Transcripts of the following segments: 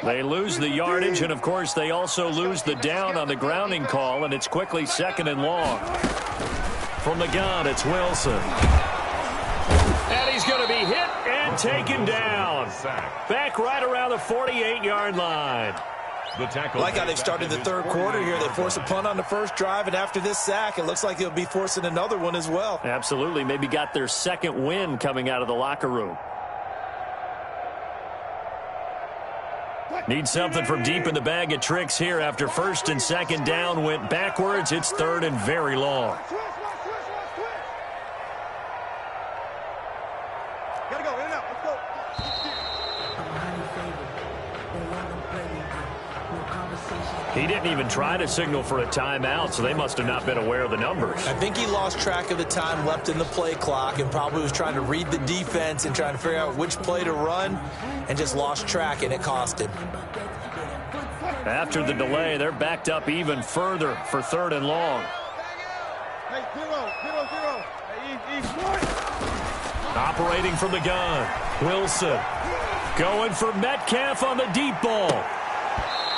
They lose the yardage, and, of course, they also lose the down on the grounding call, and it's quickly 2nd and long. From the gun, it's Wilson. And he's going to be hit and taken down. Back right around the 48-yard line. Like how they've started the third quarter here. They force a punt on the first drive, and after this sack, it looks like they'll be forcing another one as well. Absolutely. Maybe got their second win coming out of the locker room. Need something from deep in the bag of tricks here after 1st and 2nd down went backwards. It's 3rd and very long. Gotta go, in and out, let's go. He didn't even try to signal for a timeout, so they must have not been aware of the numbers. I think he lost track of the time left in the play clock and probably was trying to read the defense and trying to figure out which play to run and just lost track, and it cost him. After the delay, they're backed up even further for 3rd and long. Hey, 0. Hey, Operating from the gun, Wilson. Going for Metcalf on the deep ball.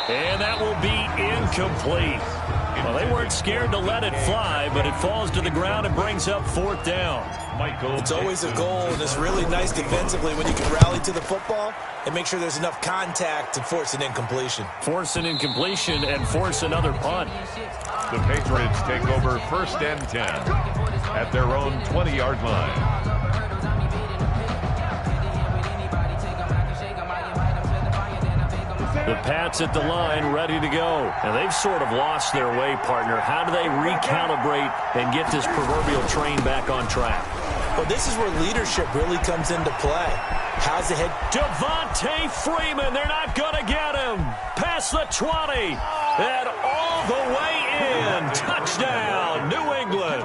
And that will be incomplete. Well, they weren't scared to let it fly, but it falls to the ground and brings up 4th down. It's always a goal, and it's really nice defensively when you can rally to the football and make sure there's enough contact to force an incompletion. Force an incompletion and force another punt. The Patriots take over 1st and 10 at their own 20-yard line. The Pats at the line, ready to go. And they've sort of lost their way, partner. How do they recalibrate and get this proverbial train back on track? Well, this is where leadership really comes into play. How's the head? Devontae Freeman, they're not going to get him. Past the 20 and all the way in. Touchdown, New England.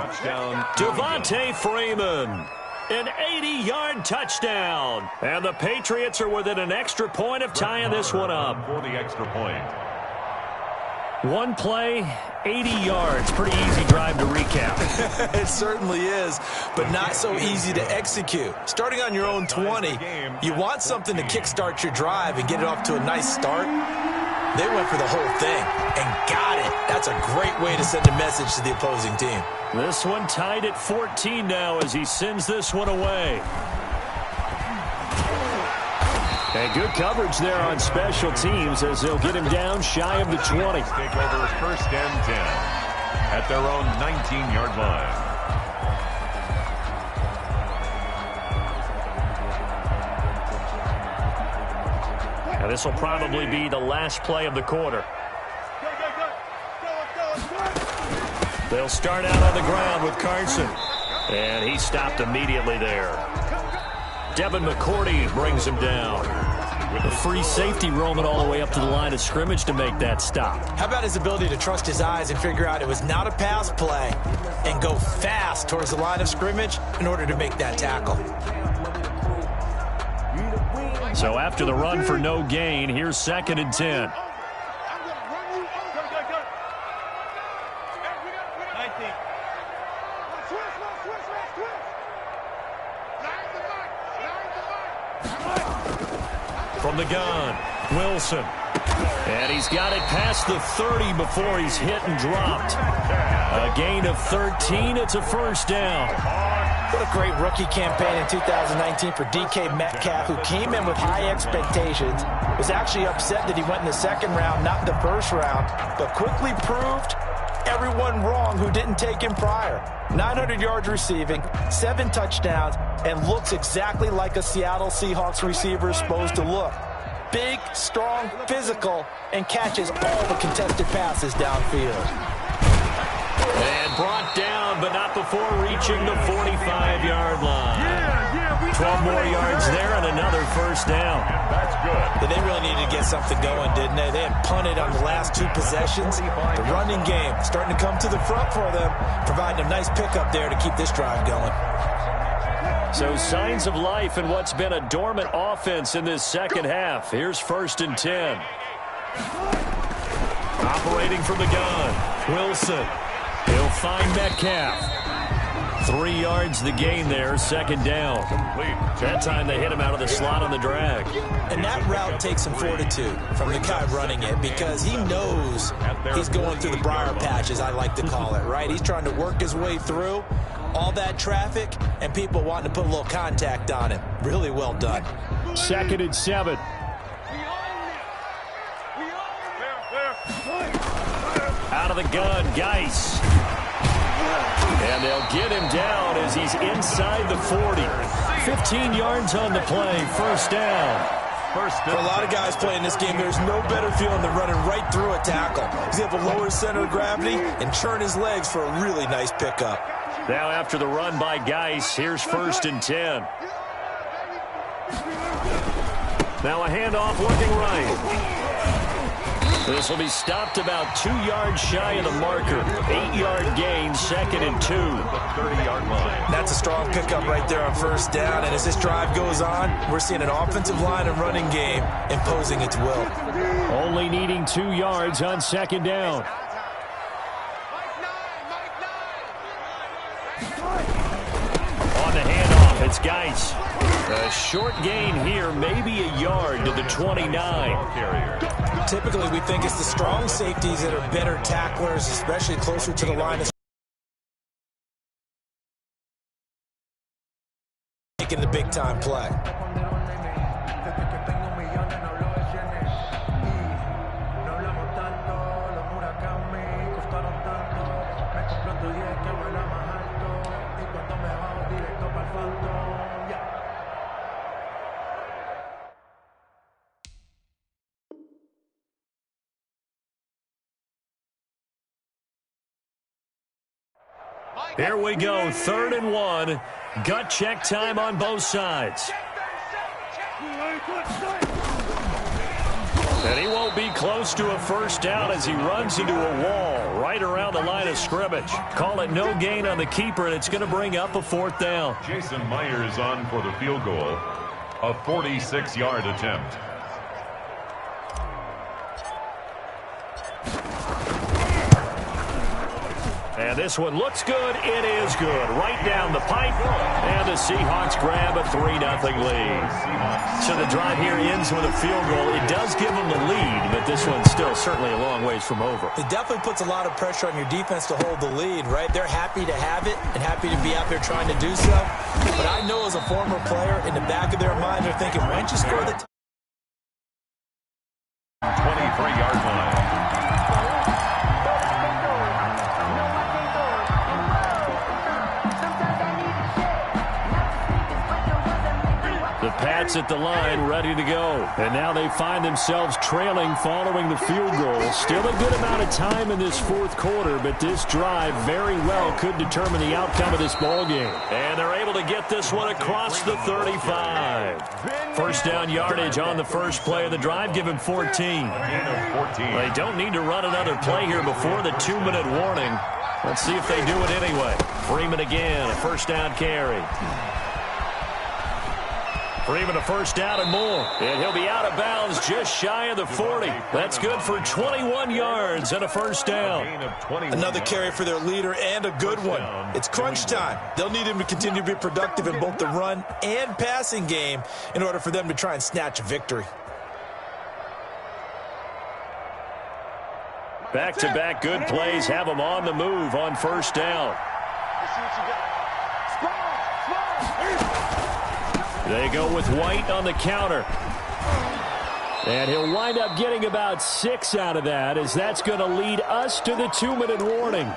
Devontae Freeman. An 80-yard touchdown. And the Patriots are within an extra point of tying this one up. For the extra point. One play, 80 yards. Pretty easy drive to recap. It certainly is, but not so easy to execute. Starting on your own 20, you want something to kickstart your drive and get it off to a nice start. They went for the whole thing and got it. That's a great way to send a message to the opposing team. This one tied at 14 now as he sends this one away. And good coverage there on special teams as they'll get him down shy of the 20. Take over 1st and 10 at their own 19-yard line. Now this will probably be the last play of the quarter. They'll start out on the ground with Carson. And he stopped immediately there. Devin McCourty brings him down. The free safety roaming all the way up to the line of scrimmage to make that stop. How about his ability to trust his eyes and figure out it was not a pass play and go fast towards the line of scrimmage in order to make that tackle. So after the run for no gain, here's 2nd and 10. From the gun, Wilson. And he's got it past the 30 before he's hit and dropped. A gain of 13. It's a 1st down. What a great rookie campaign in 2019 for DK Metcalf, who came in with high expectations, was actually upset that he went in the 2nd round, not the 1st round, but quickly proved everyone wrong who didn't take him prior. 900 yards receiving, 7 touchdowns, and looks exactly like a Seattle Seahawks receiver is supposed to look. Big, strong, physical, and catches all the contested passes downfield. And brought down, but not before reaching the 45-yard line. 12 more yards there and another 1st down. That's good. They really needed to get something going, didn't they? They had punted on the last 2 possessions. The running game starting to come to the front for them, providing a nice pickup there to keep this drive going. So signs of life in what's been a dormant offense in this 2nd half. Here's 1st and 10. Operating from the gun, Wilson. He'll find Metcalf. 3 yards the gain there, second down. That time they hit him out of the slot on the drag. And that route takes some fortitude from the guy running it because he knows he's going through the briar patch, as I like to call it, right? He's trying to work his way through all that traffic and people wanting to put a little contact on him. Really well done. 2nd and 7. Out of the gun, Geis. And they'll get him down as he's inside the 40. 15 yards on the play, first down. For a lot of guys playing this game, there's no better feeling than running right through a tackle. He's able to lower his center of gravity and churn his legs for a really nice pickup. Now after the run by Geis, here's 1st and 10. Now a handoff looking right. This will be stopped about 2 yards shy of the marker. 8-yard gain, 2nd and 2. 30-yard line. That's a strong pickup right there on first down. And as this drive goes on, we're seeing an offensive line and running game imposing its will. Only needing 2 yards on 2nd down. On the handoff, it's Geis. A short gain here, maybe a yard to the 29. Typically, we think it's the strong safeties that are better tacklers, especially closer to the line of making the big-time play. Here we go, 3rd and 1. Gut check time on both sides. And he won't be close to a first down as he runs into a wall right around the line of scrimmage. Call it no gain on the keeper, and it's going to bring up a 4th down. Jason Myers on for the field goal. A 46-yard attempt. And this one looks good. It is good. Right down the pipe. And the Seahawks grab a 3-0 lead. So the drive here ends with a field goal. It does give them the lead, but this one's still certainly a long ways from over. It definitely puts a lot of pressure on your defense to hold the lead, right? They're happy to have it and happy to be out there trying to do so. But I know as a former player, in the back of their mind, they're thinking, why don't you score the 23-yard line. The Pats at the line, ready to go. And now they find themselves trailing following the field goal. Still a good amount of time in this 4th quarter, but this drive very well could determine the outcome of this ball game. And they're able to get this one across the 35. First down yardage on the first play of the drive, give him 14. They don't need to run another play here before the 2-minute warning. Let's see if they do it anyway. Freeman again, a first down carry. Freeman a first down and more. And he'll be out of bounds just shy of the 40. That's good for 21 yards and a first down. Another carry for their leader and a good one. It's crunch time. They'll need him to continue to be productive in both the run and passing game in order for them to try and snatch a victory. Back-to-back good plays have them on the move on first down. They go with White on the counter. And he'll wind up getting about 6 out of that, as that's going to lead us to the 2-minute warning.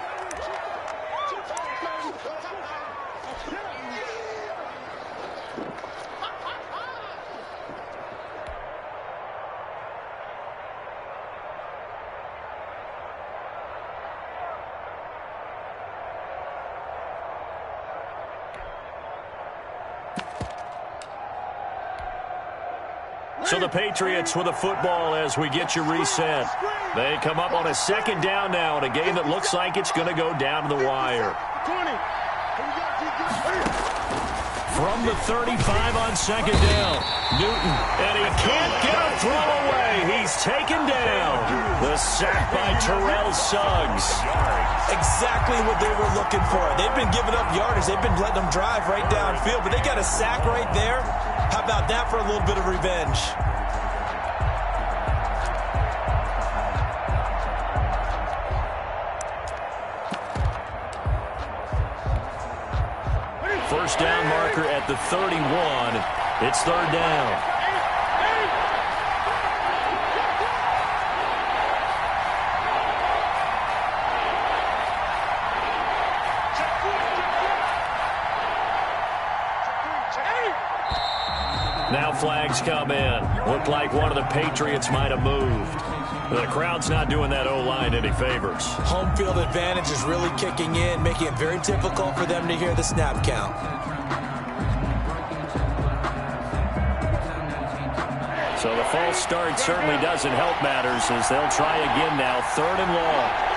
So the Patriots with a football as we get you reset. They come up on a second down now in a game that looks like it's going to go down to the wire. From the 35 on second down, Newton, and he can't get a throw away. He's taken down. The The sack by Terrell Suggs. Exactly what they were looking for. They've been giving up yardage. They've been letting them drive right downfield, but they got a sack right there. How about that for a little bit of revenge? First down marker at the 31. It's third down. Now flags come in. Looked like one of the Patriots might have moved. The crowd's not doing that O-line any favors. Home field advantage is really kicking in, making it very difficult for them to hear the snap count. So the false start certainly doesn't help matters as they'll try again now. Third and long.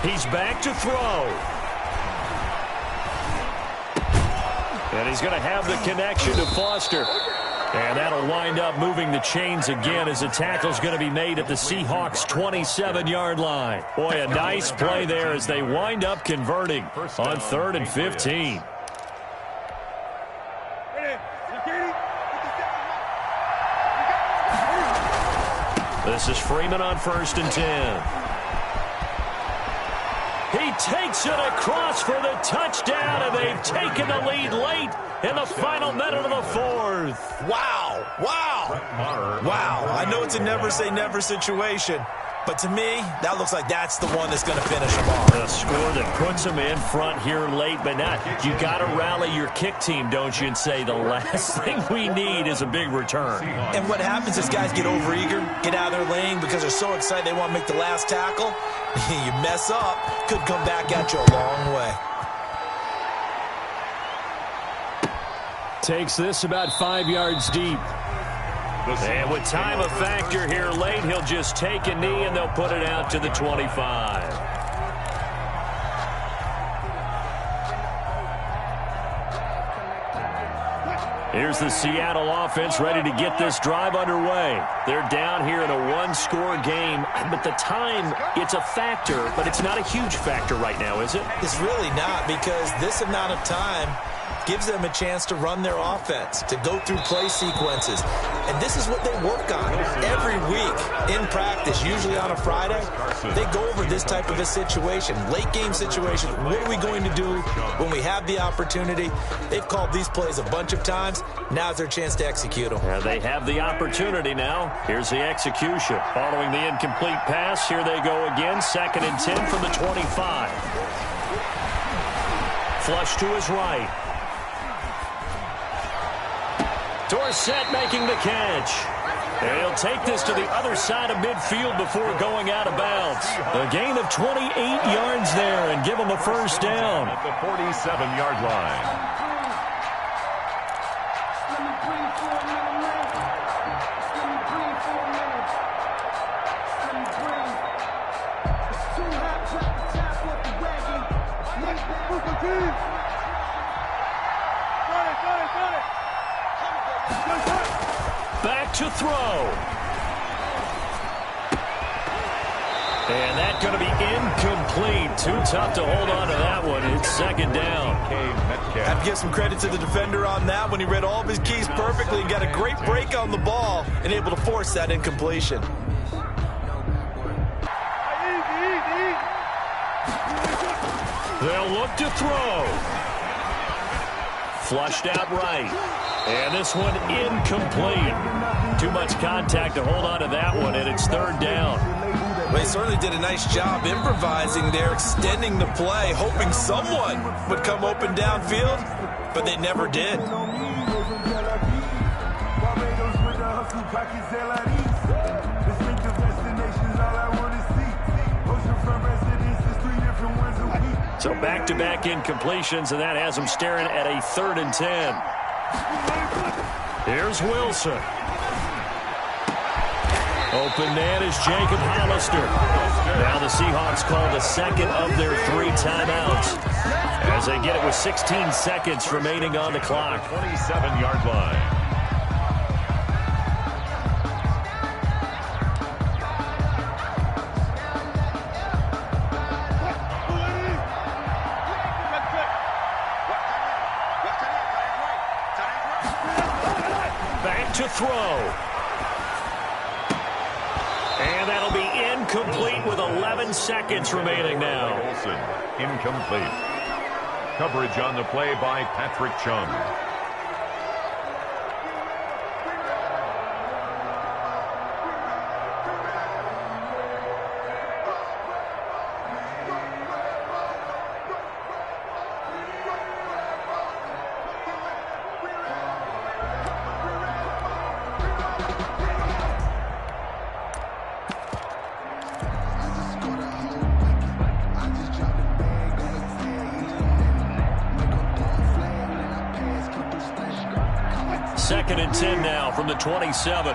He's back to throw. And he's going to have the connection to Foster. And that'll wind up moving the chains again as the tackle's going to be made at the Seahawks' 27-yard line. Boy, a nice play there as they wind up converting on 3rd and 15. This is Freeman on 1st and 10. He takes it across for the touchdown, and they've taken the lead late in the final minute of the 4th. Wow. Wow. Wow. I know it's a never-say-never situation, but to me, that looks like that's the one that's going to finish them off. A score that puts them in front here late, but not. You got to rally your kick team, don't you, and say the last thing we need is a big return. And what happens is guys get overeager, get out of their lane because they're so excited they want to make the last tackle. You mess up, could come back at you a long way. Takes this about 5 yards deep. And with time a factor here late, he'll just take a knee and they'll put it out to the 25. Here's the Seattle offense ready to get this drive underway. They're down here in a one-score game, but the time, it's a factor, but it's not a huge factor right now, is it? It's really not, because this amount of time gives them a chance to run their offense, to go through play sequences. And this is what they work on every week in practice, usually on a Friday. They go over this type of a situation, late game situation. What are we going to do when we have the opportunity? They've called these plays a bunch of times. Now's their chance to execute them. Yeah, they have the opportunity now. Here's the execution. Following the incomplete pass, here they go again. 2nd and 10 from the 25. Flush to his right. Dorsett making the catch. And he'll take this to the other side of midfield before going out of bounds. A gain of 28 yards there and give him a first down. At the 47-yard line. Back to throw. And that's going to be incomplete. Too tough to hold on to that one. It's 2nd down. I have to give some credit to the defender on that when he read all of his keys perfectly and got a great break on the ball and able to force that incompletion. They'll look to throw. Flushed out right. And this one incomplete. Too much contact to hold on to that one, and it's 3rd down. Well, he certainly did a nice job improvising there, extending the play, hoping someone would come open downfield, but they never did. So back-to-back incompletions, and that has them staring at a 3rd and 10. Here's Wilson. Open man is Jacob Hollister. Now the Seahawks call the second of their 3 timeouts as they get it with 16 seconds remaining on the clock. 27-yard line. Back to throw. And that'll be incomplete with 11 seconds remaining now. Olsen, incomplete. Coverage on the play by Patrick Chung. Second and 10 now from the 27.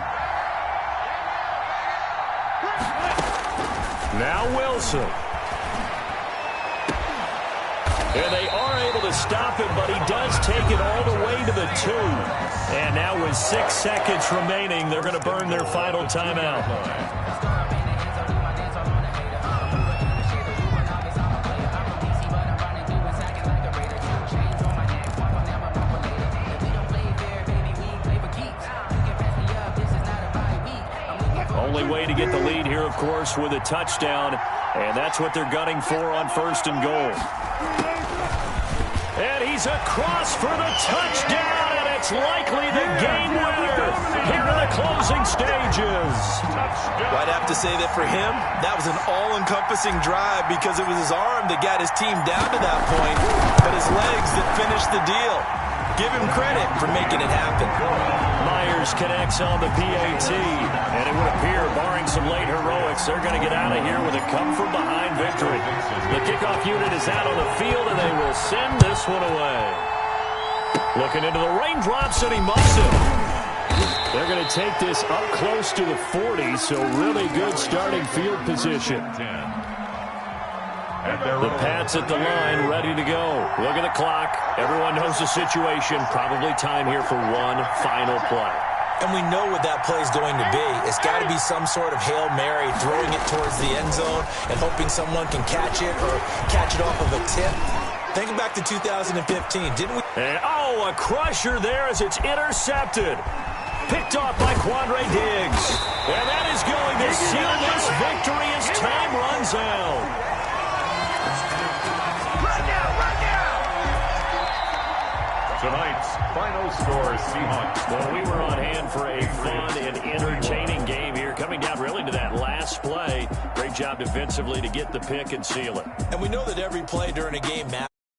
Now Wilson. And they are able to stop him, but he does take it all the way to the 2. And now with 6 seconds remaining, they're going to burn their final timeout. Only way to get the lead here, of course, with a touchdown. And that's what they're gunning for on 1st and goal. And he's across for the touchdown, and it's likely the game winner here in the closing stages. Well, I'd have to say that for him, that was an all-encompassing drive because it was his arm that got his team down to that point, but his legs that finished the deal. Give him credit for making it happen. Myers connects on the PAT, and it would appear, barring some late heroics, they're going to get out of here with a come-from-behind victory. The kickoff unit is out on the field, and they will send this one away. Looking into the raindrops, and he muffs it. They're going to take this up close to the 40, so really good starting field position. The Pats at the line, ready to go. Look at the clock. Everyone knows the situation. Probably time here for one final play. And we know what that play is going to be. It's got to be some sort of Hail Mary, throwing it towards the end zone and hoping someone can catch it or catch it off of a tip. Think back to 2015, didn't we? And, a crusher there as it's intercepted. Picked off by Quandre Diggs. And that is going to seal this victory as time runs out. Tonight's final score, Seahawks. Well, we were on hand for a fun and entertaining game here. Coming down really to that last play. Great job defensively to get the pick and seal it. And we know that every play during a game matters.